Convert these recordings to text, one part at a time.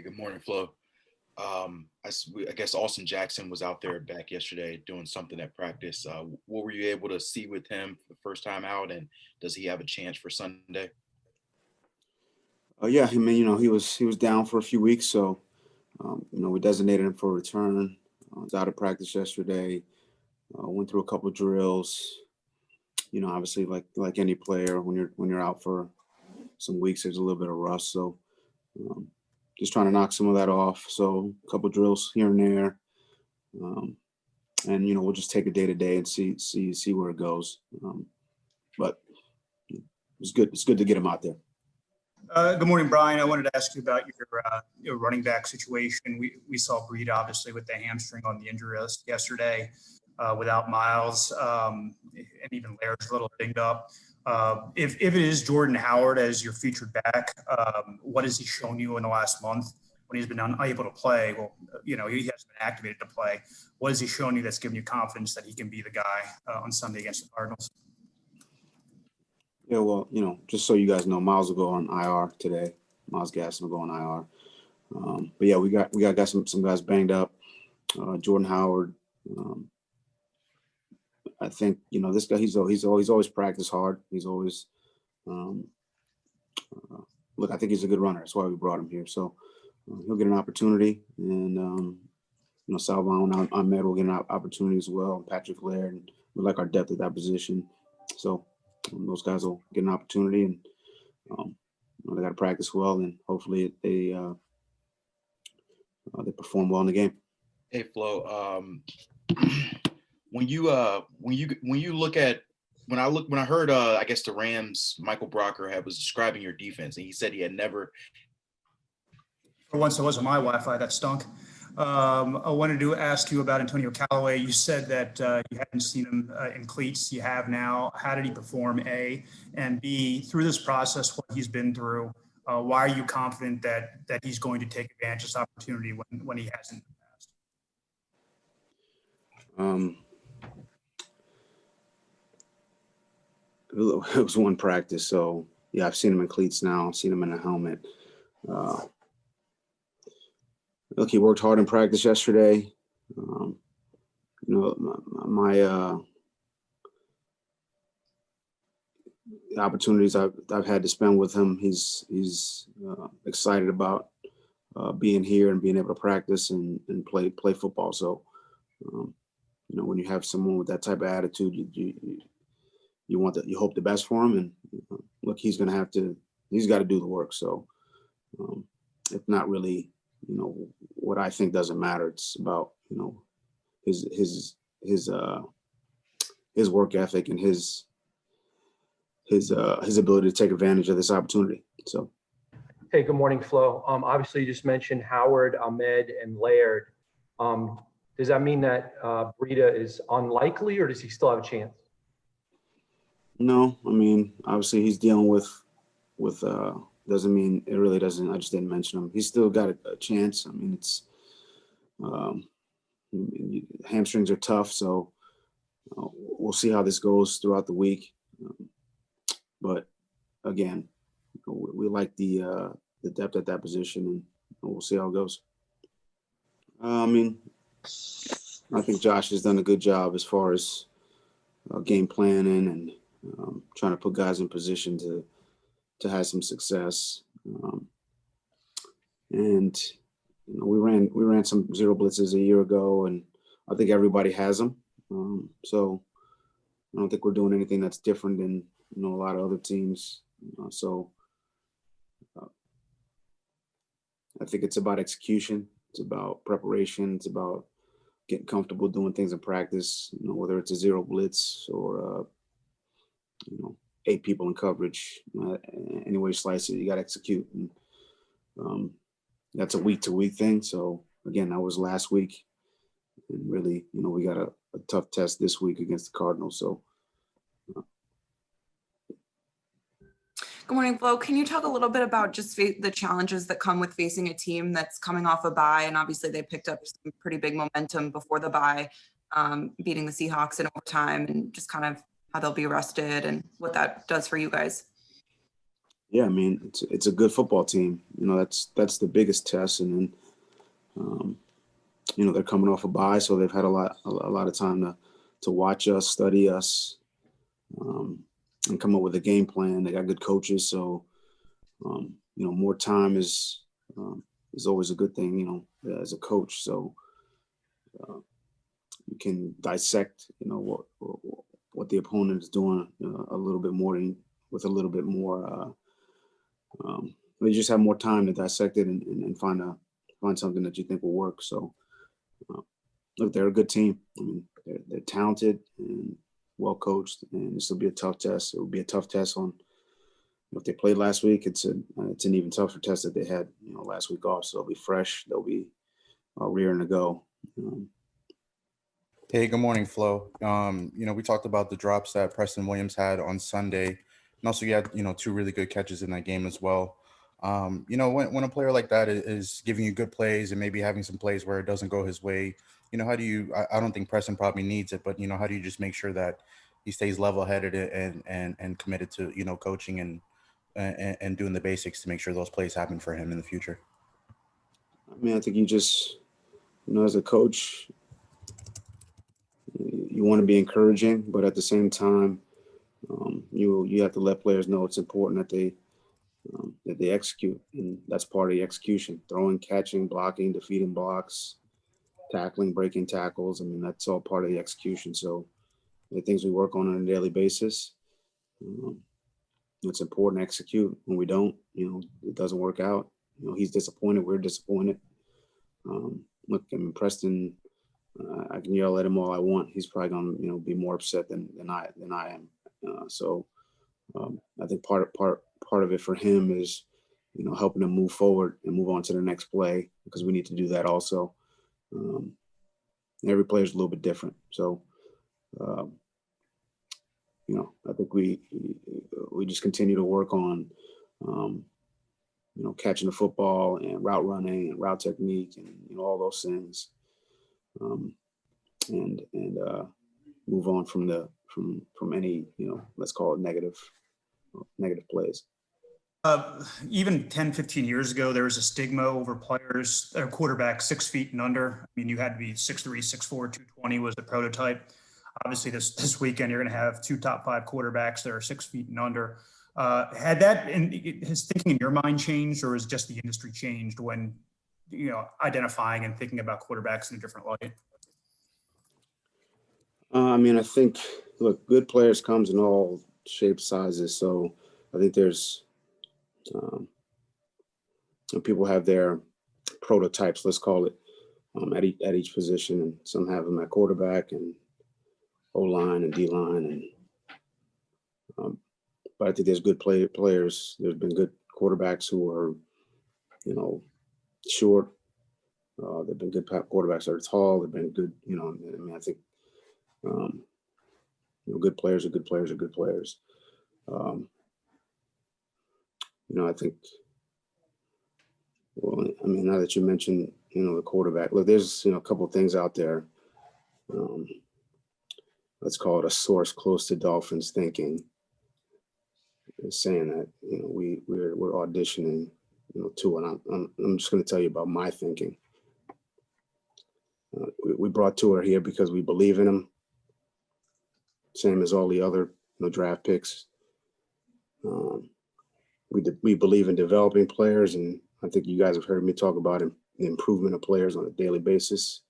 Hey, good morning, Flo. I guess Austin Jackson was out there back yesterday doing something at practice. What were you able to see with him the first time out, and does he have a chance for Sunday? Yeah, I mean, he was down for a few weeks, so we designated him for a return. Was out of practice yesterday. Went through a couple of drills. Obviously, like any player, when you're out for some weeks, there's a little bit of rust. So, um, just trying to knock some of that off. So, a couple of drills here and there, um, and we'll just take it day to day and see where it goes. But it's good. It's good to get him out there. Good morning, Brian. I wanted to ask you about your running back situation. We saw Breed obviously with the hamstring on the injury list yesterday, without Miles, and even Laird's a little dinged up. If it is Jordan Howard as your featured back, what has he shown you in the last month when he's been unable to play? Well, he hasn't been activated to play. What has he shown you that's given you confidence that he can be the guy on Sunday against the Cardinals? Yeah, well, just so you guys know, Miles will go on IR today. Miles Gasson will go on IR. But yeah, we got some guys banged up. Jordan Howard. I think this guy. He's always practiced hard. He's always look. I think he's a good runner. That's why we brought him here. So he'll get an opportunity, and Salvon and Ahmed will get an opportunity as well. And Patrick Laird, and we like our depth at that position. So those guys will get an opportunity, and they got to practice well, and hopefully they perform well in the game. Hey, Flo. When you look at when I heard I guess the Rams Michael Brocker was describing your defense, and he said he had never. For once, it wasn't my Wi-Fi that stunk. I wanted to ask you about Antonio Callaway. You said that you hadn't seen him in cleats. You have now. How did he perform, A? And B, through this process, what he's been through, why are you confident that he's going to take advantage of this opportunity when he hasn't in the past? It was one practice, so yeah, I've seen him in cleats now. I've seen him in a helmet. Look, he worked hard in practice yesterday. My opportunities I've had to spend with him, he's excited about being here and being able to practice and play football. So, when you have someone with that type of attitude, you hope the best for him. And look, he's got to do the work. So, it's not really. What I think doesn't matter. It's about his work ethic and his ability to take advantage of this opportunity. So, hey, good morning, Flo. Obviously, you just mentioned Howard, Ahmed, and Laird. Does that mean that Breida is unlikely, or does he still have a chance? No, I mean, obviously he's dealing with. Doesn't mean it really doesn't. I just didn't mention him. He's still got a chance. I mean, it's hamstrings are tough, so we'll see how this goes throughout the week. But again, we like the depth at that position, and we'll see how it goes. I mean, I think Josh has done a good job as far as game planning and trying to put guys in position to have some success. And we ran some zero blitzes a year ago, and I think everybody has them. So I don't think we're doing anything that's different than a lot of other teams. So I think it's about execution. It's about preparation. It's about getting comfortable doing things in practice, whether it's a zero blitz or 8 people in coverage. Any way you slice it, you got to execute. And that's a week-to-week thing. So, again, that was last week. And really, we got a tough test this week against the Cardinals. So. Good morning, Flo. Can you talk a little bit about just the challenges that come with facing a team that's coming off a bye? And obviously they picked up some pretty big momentum before the bye, beating the Seahawks in overtime, and just kind of how they'll be rested and what that does for you guys. Yeah, I mean, it's a good football team. You know, that's the biggest test. And then, you know, they're coming off a bye, so they've had a lot of time to watch us, study us, and come up with a game plan. They got good coaches, so you know, more time is always a good thing. You know, as a coach, so you can dissect, you know, what the opponent is doing a little bit more with a little bit more. You just have more time to dissect it and find something that you think will work. So, look, they're a good team. I mean, they're talented and well coached, and this will be a tough test. It will be a tough test on. If they played last week, it's an even tougher test that they had, you know, last week off. So they'll be fresh. They'll be rearing to go. Hey, good morning, Flo. You know, we talked about the drops that Preston Williams had on Sunday, and also you had, you know, two really good catches in that game as well. You know, when a player like that is giving you good plays and maybe having some plays where it doesn't go his way, you know, how do you? I don't think Preston probably needs it, but you know, how do you just make sure that he stays level-headed and committed to, you know, coaching and doing the basics to make sure those plays happen for him in the future? I mean, I think you just, you know, as a coach, you want to be encouraging, but at the same time, you have to let players know it's important that they execute, and that's part of the execution: throwing, catching, blocking, defeating blocks, tackling, breaking tackles. I mean, that's all part of the execution. So the things we work on a daily basis. Um, it's important to execute. When we don't, you know, it doesn't work out. You know, he's disappointed. We're disappointed. Look, I mean, Preston. I can yell at him all I want. He's probably going to, you know, be more upset than I am. So I think part of it for him is, you know, helping him move forward and move on to the next play, because we need to do that also. Every player is a little bit different. So, you know, I think we just continue to work on, you know, catching the football and route running and route technique and, you know, all those things, and move on from any, you know, let's call it negative plays. Even 10, 15 years ago, there was a stigma over players, quarterbacks 6 feet and under. I mean, you had to be 6'3", 6'4", 220 was the prototype. Obviously, this weekend, you're going to have 2 top 5 quarterbacks that are 6 feet and under. Had his thinking in your mind changed, or is just the industry changed when, you know, identifying and thinking about quarterbacks in a different light? I mean, I think, look, good players comes in all shapes, sizes. So I think there's people have their prototypes, let's call it, at each position, and some have them at quarterback and O-line and D-line, and but I think there's good players. There's been good quarterbacks who are, you know, short. There've been good quarterbacks that are tall. There've been good, you know. I mean, I think, you know, good players are good players are good players. You know, I think. Well, I mean, now that you mentioned, you know, the quarterback, look, there's, you know, a couple of things out there. Let's call it a source close to Dolphins thinking, saying that, you know, we're auditioning, you know, Tua, and I'm just going to tell you about my thinking. We brought Tua here because we believe in him, same as all the other, you know, draft picks. We believe in developing players, and I think you guys have heard me talk about the improvement of players on a daily basis.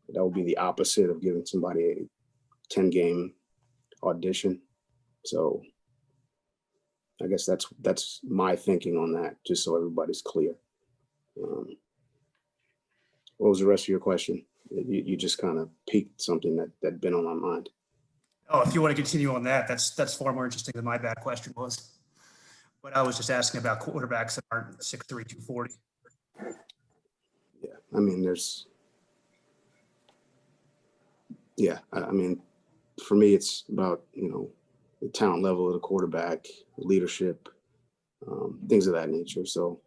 That would be the opposite of giving somebody a 10-game audition. So I guess that's my thinking on that, just so everybody's clear. What was the rest of your question? You just kind of piqued something that'd been on my mind. Oh, if you want to continue on that, that's far more interesting than my bad question was. But I was just asking about quarterbacks that aren't 6'3", 240. Yeah, I mean, I mean, for me, it's about, you know, the talent level of the quarterback, leadership, things of that nature. So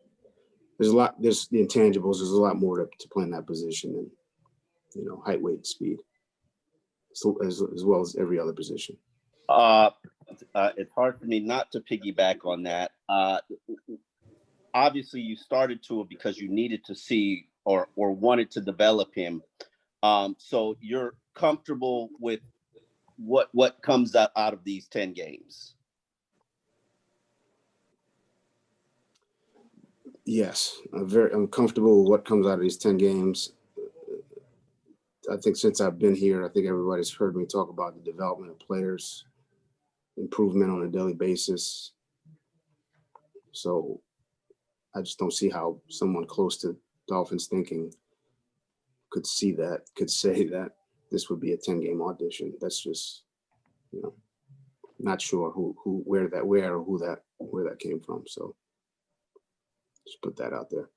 there's the intangibles. There's a lot more to playing that position than, you know, height, weight, and speed, so as well as every other position. It's hard for me not to piggyback on that. Obviously, you started Tua because you needed to see or wanted to develop him. So you're comfortable with what comes out of these 10 games? Yes, I'm comfortable with what comes out of these 10 games. I think since I've been here, I think everybody's heard me talk about the development of players, improvement on a daily basis. So I just don't see how someone close to Dolphins thinking could say that this would be a 10-game audition. That's just, not sure where that came from. So just put that out there.